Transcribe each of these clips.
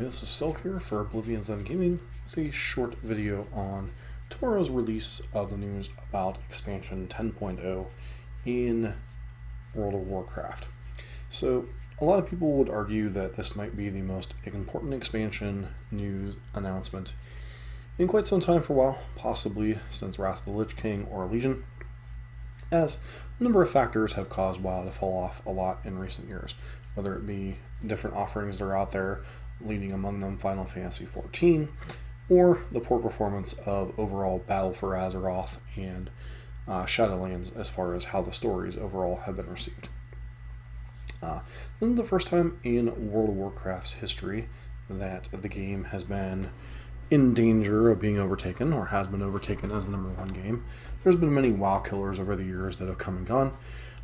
this is Silk here for Oblivion's End Gaming with a short video on tomorrow's release of the news about expansion 10.0 in World of Warcraft. So a lot of people would argue that this might be the most important expansion news announcement in quite some time for WoW, possibly since Wrath of the Lich King or Legion, as a number of factors have caused WoW to fall off a lot in recent years, whether it be different offerings that are out there, leading among them Final Fantasy XIV, or the poor performance of overall Battle for Azeroth and Shadowlands as far as how the stories overall have been received. This is the first time in World of Warcraft's history that the game has been in danger of being overtaken, or has been overtaken as the #1 game. There's been many WoW killers over the years that have come and gone,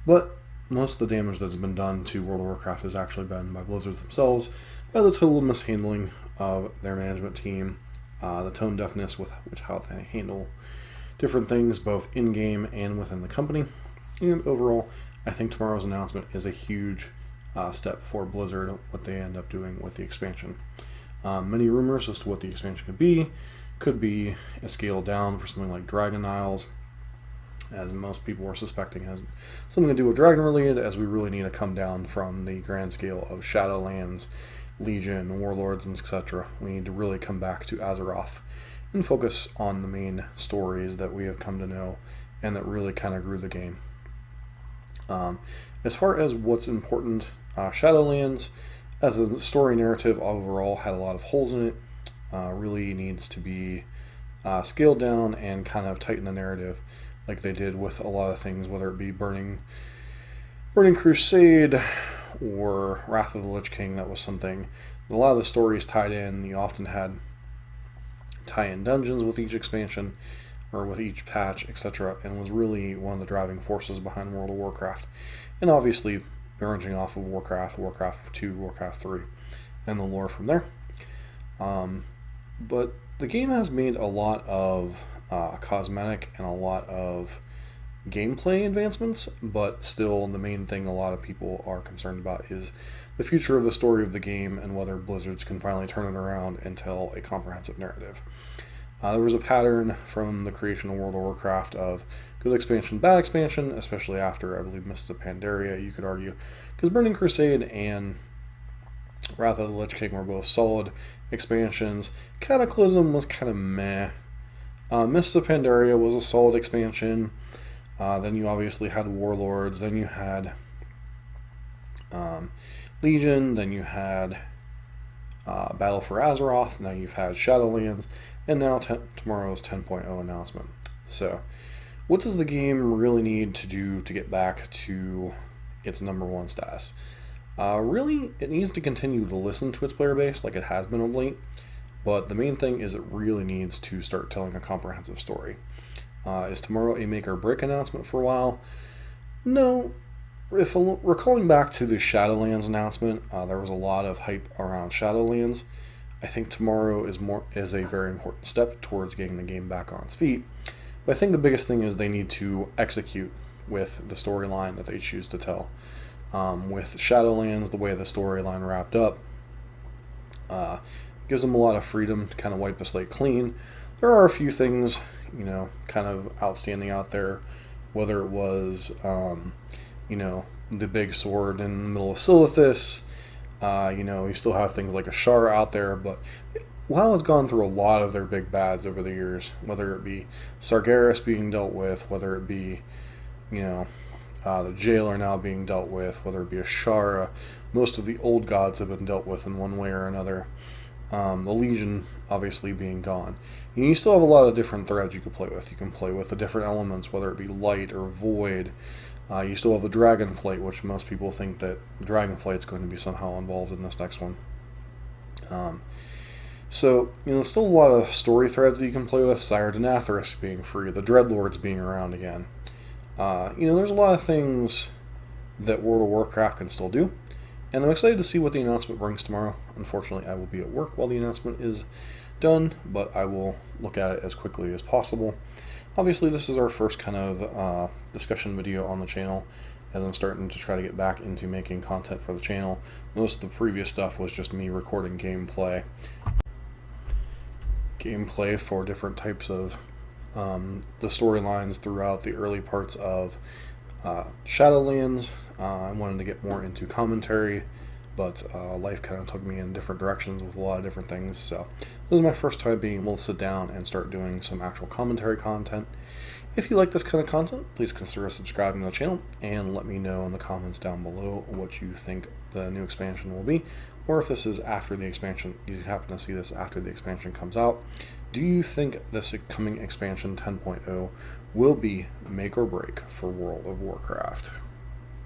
but most of the damage that's been done to World of Warcraft has actually been by Blizzard themselves, by the total mishandling of their management team, the tone deafness with which how they handle different things, both in-game and within the company. And overall, I think tomorrow's announcement is a huge step for Blizzard, what they end up doing with the expansion. Many rumors as to what the expansion could be a scale down for something like Dragon Isles, as most people are suspecting has something to do with Dragon related, as we really need to come down from the grand scale of Shadowlands, Legion, Warlords, and etc. We need to really come back to Azeroth and focus on the main stories that we have come to know and that really kind of grew the game. As far as what's important, Shadowlands as a story narrative overall had a lot of holes in it, really needs to be scaled down and kind of tighten the narrative like they did with a lot of things, whether it be Burning Crusade or Wrath of the Lich King. That was something, a lot of the stories tied in. You often had tie-in dungeons with each expansion or with each patch, etc., and was really one of the driving forces behind World of Warcraft. And obviously branching off of Warcraft, Warcraft 2, Warcraft 3, and the lore from there. But the game has made a lot of cosmetic and a lot of gameplay advancements, but still the main thing a lot of people are concerned about is the future of the story of the game and whether Blizzards can finally turn it around and tell a comprehensive narrative. There was a pattern from the creation of World of Warcraft of good expansion, bad expansion, especially after, I believe, Mists of Pandaria, you could argue, because Burning Crusade and Wrath of the Lich King were both solid expansions. Cataclysm was kind of meh. Mists of Pandaria was a solid expansion. Then you obviously had Warlords. Then you had Legion. Then you had Battle for Azeroth. Now you've had Shadowlands. And now tomorrow's 10.0 announcement. So, what does the game really need to do to get back to its #1 status? Really, it needs to continue to listen to its player base like it has been of late. But the main thing is it really needs to start telling a comprehensive story. Is tomorrow a make or break announcement for a while? No. If recalling back to the Shadowlands announcement, there was a lot of hype around Shadowlands. I think tomorrow is a very important step towards getting the game back on its feet. But I think the biggest thing is they need to execute with the storyline that they choose to tell. With Shadowlands, the way the storyline wrapped up gives them a lot of freedom to kind of wipe the slate clean. There are a few things, kind of outstanding out there, whether it was, the big sword in the middle of Silithus. You still have things like Ashara out there, but WoW has gone through a lot of their big bads over the years, whether it be Sargeras being dealt with, whether it be, the Jailer now being dealt with, whether it be Ashara. Most of the old gods have been dealt with in one way or another. The Legion obviously being gone. And you still have a lot of different threads you can play with. You can play with the different elements, whether it be light or void. You still have the Dragonflight, which most people think that Dragonflight is going to be somehow involved in this next one. So, there's still a lot of story threads that you can play with. Sire Denathris being free, the Dreadlords being around again. There's a lot of things that World of Warcraft can still do. And I'm excited to see what the announcement brings tomorrow. Unfortunately, I will be at work while the announcement is done, but I will look at it as quickly as possible. Obviously, this is our first kind of discussion video on the channel, as I'm starting to try to get back into making content for the channel. Most of the previous stuff was just me recording gameplay for different types of the storylines throughout the early parts of Shadowlands. I wanted to get more into commentary, but life kind of took me in different directions with a lot of different things. So this is my first time being able to sit down and start doing some actual commentary content. If you like this kind of content, please consider subscribing to the channel and let me know in the comments down below what you think the new expansion will be, or if this is after the expansion, you happen to see this after the expansion comes out. Do you think this coming expansion 10.0 will be make or break for World of Warcraft?